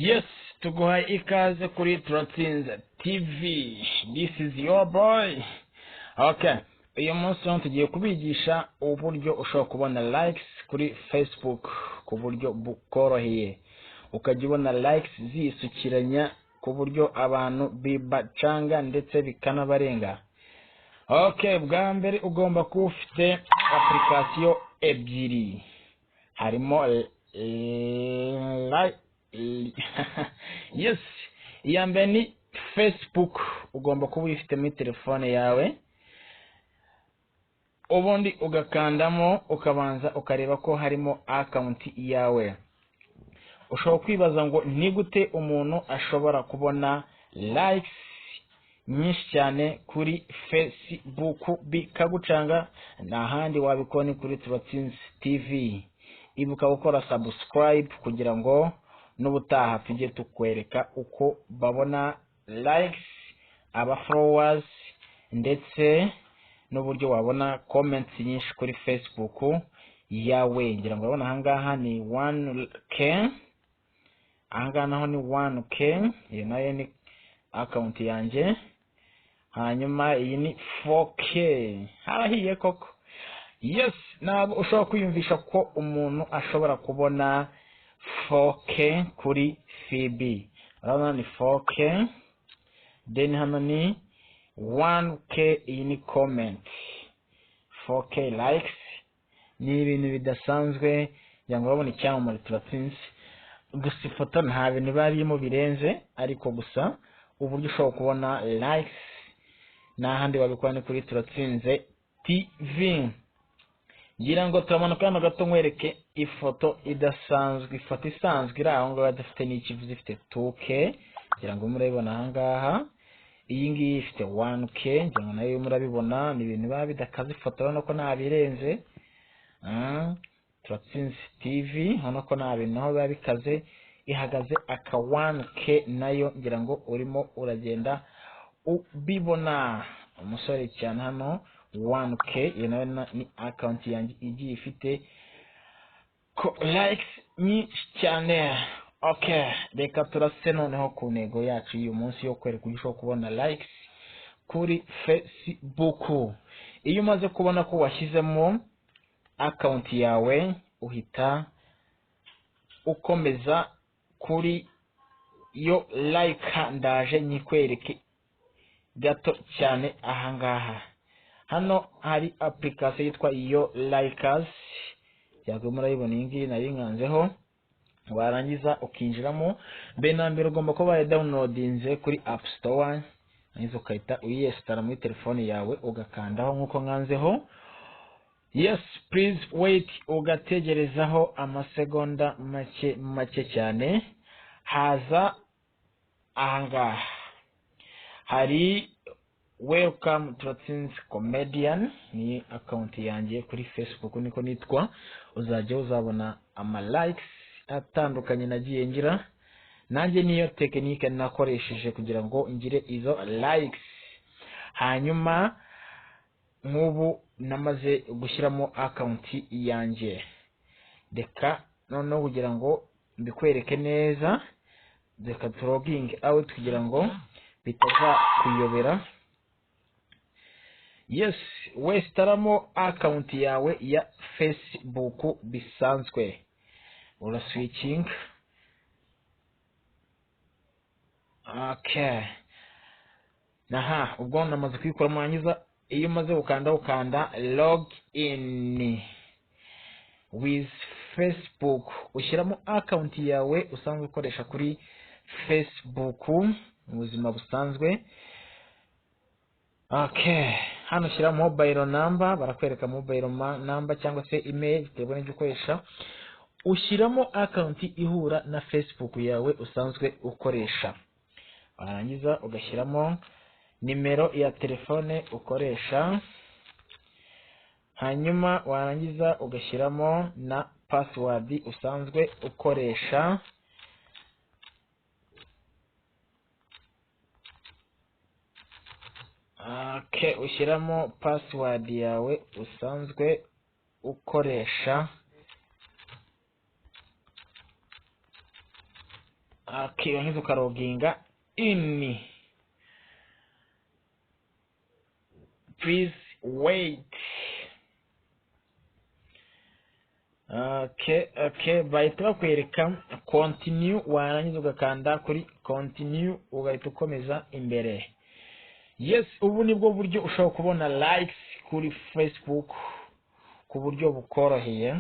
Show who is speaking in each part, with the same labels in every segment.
Speaker 1: Yes, tuguhaye ikaze kuri Turatsinze TV. This is your boy. Okay, uyu munsi tugiye kubigisha uburyo ushobora kubona likes kuri Facebook ku buryo bukoroheye. Ukajya ubona likes zisukiranya ku buryo abantu bibacanga ndetse bikanabarenga. Okay, bwa mbere ugomba kuba ufite application ebyiri. Harimo yes, iya mbere ni Facebook. Ugomba kuba uyifite muri telefone yawe, ubundi ugakandamo ukabanza ukareba ko harimo account yawe. Ushobora kwibaza ngo ni gute umuntu ashobora kubona likes nyinshi cyane kuri Facebook bikagucanga? N'ahandi wabikora kuri Turatsinze TV. Ibuka gukora subscribe kugira ngo n'ubutaha tujye tukwereka uko babona likes, aba followers, ndetse n'uburyo wabona comments nyinshi kuri Facebook yawe. Ngira ngo urabona ahangaha ni 1k, ahangaha naho ni 1k, iyo nayo ni account yanjye. Hanyuma iyi ni 4k, harahiye koko. Yes, nabo ushobora kwiyumvisha ko umuntu ashobora kubona 4k kuri FB. Urabona ni 4k, then hano ni 1k, iyi ni comment. 4k likes ni ibintu bidasanzwe. Yango urabona icyamamare Turatsinze. Gusa ifoto nta bintu barimo birenze, ariko gusa uburyo ushobora kubona likes n'ahandi wabikora ni kuri Turatsinze TV. Ngira ngo turamanuka hano gato nkwereke ifoto idasanzwe, ifoto isanzwe iri aho ngaho dufite n'ikivuze ifite 2k. Ngira ngo murabibona ahangaha. Iyi ngiyi ifite 1k, ngira ngo nayo murabibona. Ni ibintu biba bidakaze ifoto, urabona ko nta birenze. Turatsinze TV, urabona ko nta bintu naho biba bikaze. Ihagaze aka 1k nayo, ngira ngo urimo uragenda ubibona. Umusore cyane hano 1k, iyo nayo ni account yanjye igiye ifite likes nyinshi cyane. Okay, reka turase noneho ku ntego yacu y'uyu munsi yo kwereka uko ushobora kubona likes kuri Facebook. Iyo umaze kubona ko washyizemo account yawe, uhita ukomeza kuri yo like. Ndaje nyikwereke gato cyane ahangaha. Hano hari application yitwa yo likers. Yagwe murayibona, iyi ngiyi nari nkanzeho. Warangiza ukinjiramo. Na mbere ugomba kuba wayidownloadinze kuri App Store, nizo ukahita uyinstall muri telefone yawe ugakandaho nkuko nkanzeho. Yes, please wait, ugategerezaho amasegonda make cyane. Haza ahangaha hari welcome Turatsinze comedian, ni account yanjye kuri Facebook niko nitwa. Uzajya uzabona ama likes atandukanye nagiye ngira. Nanjye niyo technique nakoresheje kugira ngo ngire izo likes. Hanyuma nk'ubu namaze gushyiramo account yanjye. Reka noneho kugira ngo mbikwereke neza, reka login out kugira ngo bitaza kuyobera. Yes, westaramo account yawe ya Facebook bisanzwe. Ura switching. Okay. Naha, ubwo namaze kwikora mwanyiza. Iyo umaze ukanda log in with Facebook, ushyiramo account yawe usanzwe ukoresha kuri Facebook mu buzima busanzwe. Okay, hano shyira mobile number, barakwereka mobile number cyangwa se email bitewe n'ibyo ukoresha. Ushyiramo account ihura na Facebook yawe usanzwe ukoresha. Warangiza ugashyiramo nimero ya telefone ukoresha. Hanyuma warangiza ugashyiramo na password usanzwe ukoresha. Okay, ushyiramo password yawe usanzwe ukoresha. Okay, warangiza ukaroginga in. Please wait. Okay, bahita bakwereka continue, warangiza ugakanda kuri continue ugahita ukomeza imbere. Yes, ubu nibwo buryo ushobora kubona likes kuri Facebook ku buryo bukoroheye.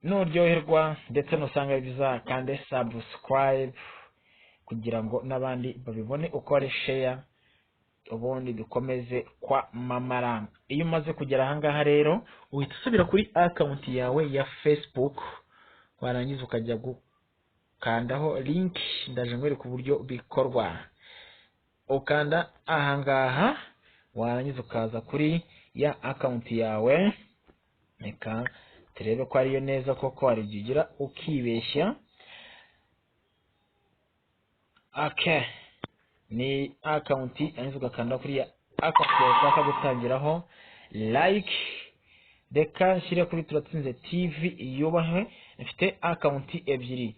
Speaker 1: Nuryoherwa ndetse nusanga biza kandi subscribe kugira ngo n'abandi babibone, ukore share, ubundi dukomeze kwa mamara. Iyo umaze kugera ahangaha rero uhita usubira kuri account yawe ya Facebook, warangiza ukajya gukandaho link, ndaje ngwere ku buryo bikorwa. Ukanda ahangaha warangiza ukaza kuri ya account yawe, reka turebe ko ariyo neza koko warigigira ukibeshya. Okay, ni account yanzu ugakanda kuri ya account ushaka gutangiraho like. Reka nshyire kuri Turatsinze TV yubahwe, ifite account ebyiri.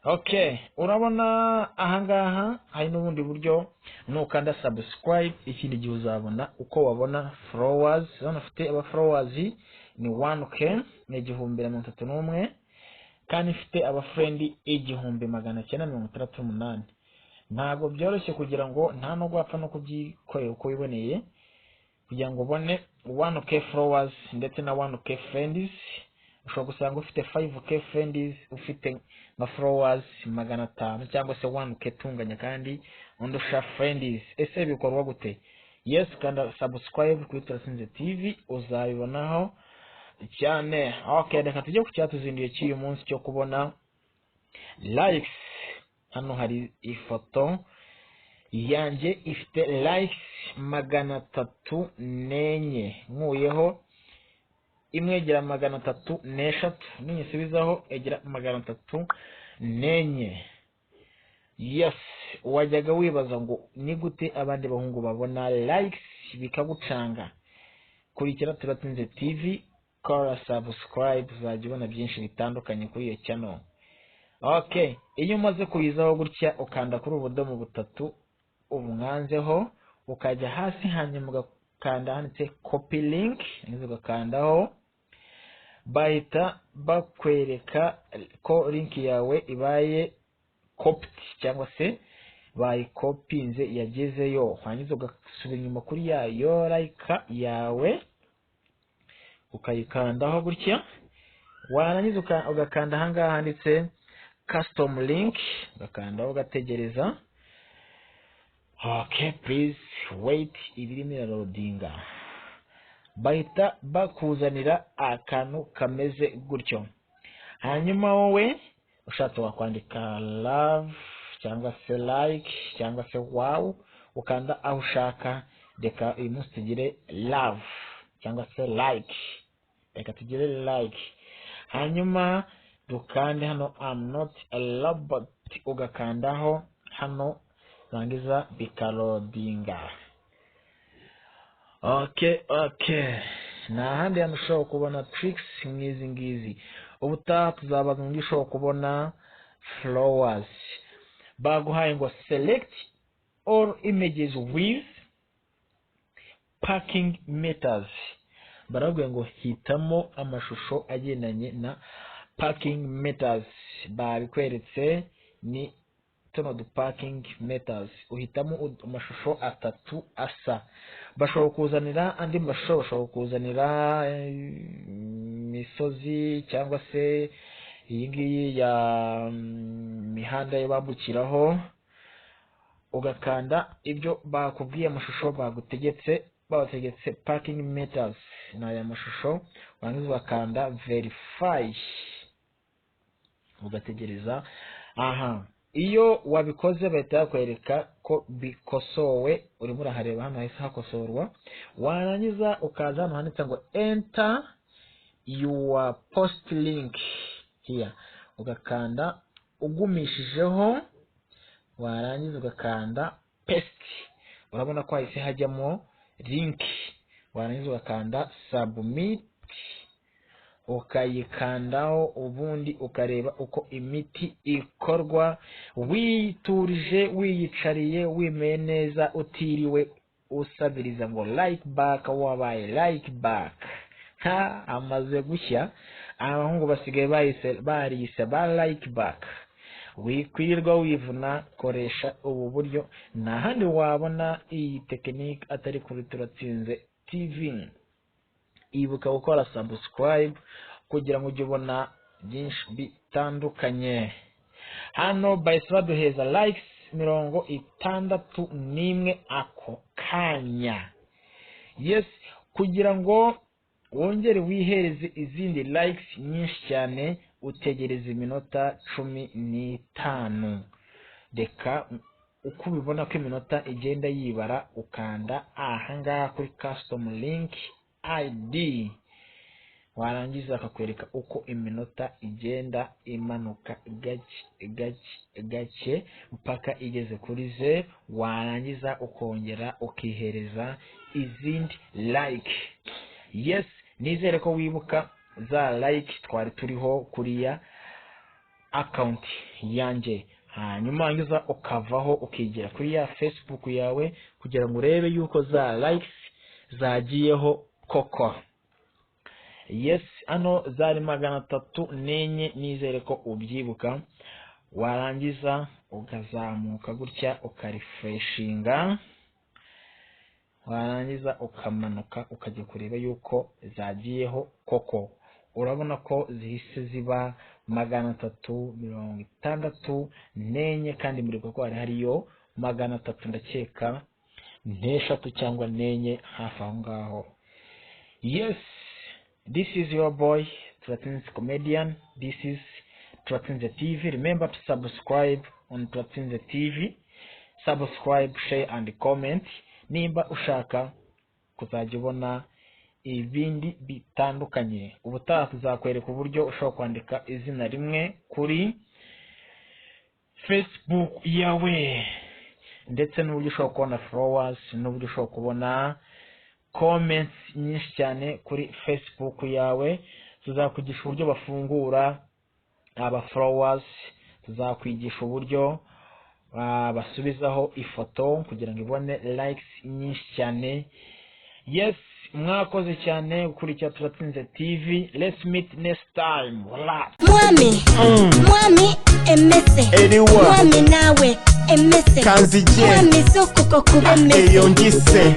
Speaker 1: Okay, urabona ahangaha hari n'ubundi buryo, nukanda subscribe ikindi gihe uzabona uko wabona followers. Hano ufite aba followers ni 1k ni 1031, kandi ifite aba friend 1968. Ntago byoroshye kugira ngo nta no gwapfa no kubyikorera uko wiboneye, kugira ngo ubone 1k followers ndetse na 1k friends. Ushobora gusanga ufite 5k friends, ufite na followers 500 cyangwa se 1k tunganya kandi undusha friends. Ese bikorwa gute? Yes, kanda subscribe kuri Turatsinze TV uzabibonaho cyane. Okay, reka tujye ku cyatuzinduye cy'uyu munsi cyo kubona likes. Hano hari ifoto yanjye ifite likes 304, nkuyeho imwe egera 303, ninyisubizaho egera 304. Yes, wajyaga wibaza ngo ni gute abandi bahungu babona likes bikagucanga. Kurikira Turatsinze TV, kora subscribe, uzajya ubona byinshi bitandukanye kuri iyo channel. Okay, iyo umaze kuyizaho gutya ukanda kuri ubudomo butatu umwanzeho, ukajya hasi hanyuma ugakanda handitse copy link, nizo ugakandaho, bahita bakwereka ko link yawe ibaye copied cyangwa se bayikopinze yagezeyo. Hanyuma ugasubira inyuma kuri yayo like yawe ukayikandaho gutya, warangiza ugakanda ahangaha handitse custom link, ugakandaho ugategereza. Okay, please wait, ibirimo loadinga. Bahita bakuzanira akantu kameze gutyo. Hanyuma wowe ushatse wakwandika love cyangwa se like cyangwa se wow, ukanda aho ushaka. Reka uyu munsi tugire love cyangwa se like, reka tugire like. Hanyuma dukande hano I'm not a robot, ugakandaho hano, rangiza bikalodinga. Okay, na handi hano ushobora kubona tricks nk'izi ngizi. Ubutaha tuzabaza ngo ushobora kubona flowers. Baguhaye ngo select all images with parking meters. Barabwiye ngo hitamo amashusho agendanye na parking meters. Babikweretse ni tuno du parking meters, uhitamo amashusho atatu asa. Bashobora kuzanira andi mashusho, bashobora kuzanira misozi cyangwa se iyi ngiyi ya mihanda yo bambukiraho, ugakanda ibyo bakubwiye amashusho bagutegetse, bategetse parking meters na ya mashusho, warangiza ugakanda verify ugategereza. Aha, iyo wabikoze bahita bakwereka ko bikosowe, urimo urahareba hano hahise hakosorwa. Warangiza ukaza hano handitse ngo enter your post link here, ugakanda ugumishijeho, warangiza ugakanda paste. Urabona ko hahise hajyamo link, warangiza ugakanda submit. ukayikandaho ubundi ukareba uko imiti ikorwa witurije wiyicariye wimeye neza utiriwe usabiriza ngo like back wabaye like back. Amaze gushya abahungu basigaye barise ba like back. Wikwirirwa wivuna, koresha ubu buryo, nta handi wabona iyi tekinike atari kuri Turatsinze TV. Ibuka gukora subscribe kugira ngo ujye ubona byinshi bitandukanye. Hano bahise baduheza likes 61 ako kanya. Yes, kugira ngo wongere wihereze izindi likes nyinshi cyane utegereza iminota 15. Reka uko ubibona ko iminota igenda yibara ukanda ahangaha kuri custom link ID, warangiza akakwereka uko iminota igenda imanuka gake mpaka igeze kuri 0, warangiza ukongera ukihereza izindi like. Yes, nizere ko wibuka za like twari turiho kuri ya account yanjye. Hanyuma wangiza ukavaho ukigira kuri ya Facebook yawe kugira ngo urebe yuko za likes zagiyeho koko. Yes, ano zari 304, nizere ko ubyibuka. Warangiza ukazamuka gutya ukarefreshinga, warangiza ukamanuka ukajya kureba yuko zagiyeho koko. Urabona ko zihise ziba 364 kandi muri ko hariyo 300 ndakeka 3 cyangwa 4 hafi aho ngaho. Yes, this is your boy Turatsinze Comedian. This is Turatsinze TV. Remember to subscribe on Turatsinze TV. Subscribe, share and comment. Nimba ushaka kuzajya ubona ibindi bitandukanye. Ubutaha tuzakwereka uburyo ushobora kwandika izina rimwe kuri Facebook yawe, ndetse n'uburyo ushobora kubona followers, n'uburyo ushobora kubona comments nyinshi cyane kuri Facebook yawe. Tuzakwigisha uburyo bafungura aba followers, tuzakwigisha uburyo basubizaho ifoto kugira ngo ibone likes nyinshi cyane. Yes, mwakoze cyane gukurikira Turatsinze TV. Let's meet next time.
Speaker 2: Mwami emese mwami nawe emese mwami soko kubemese.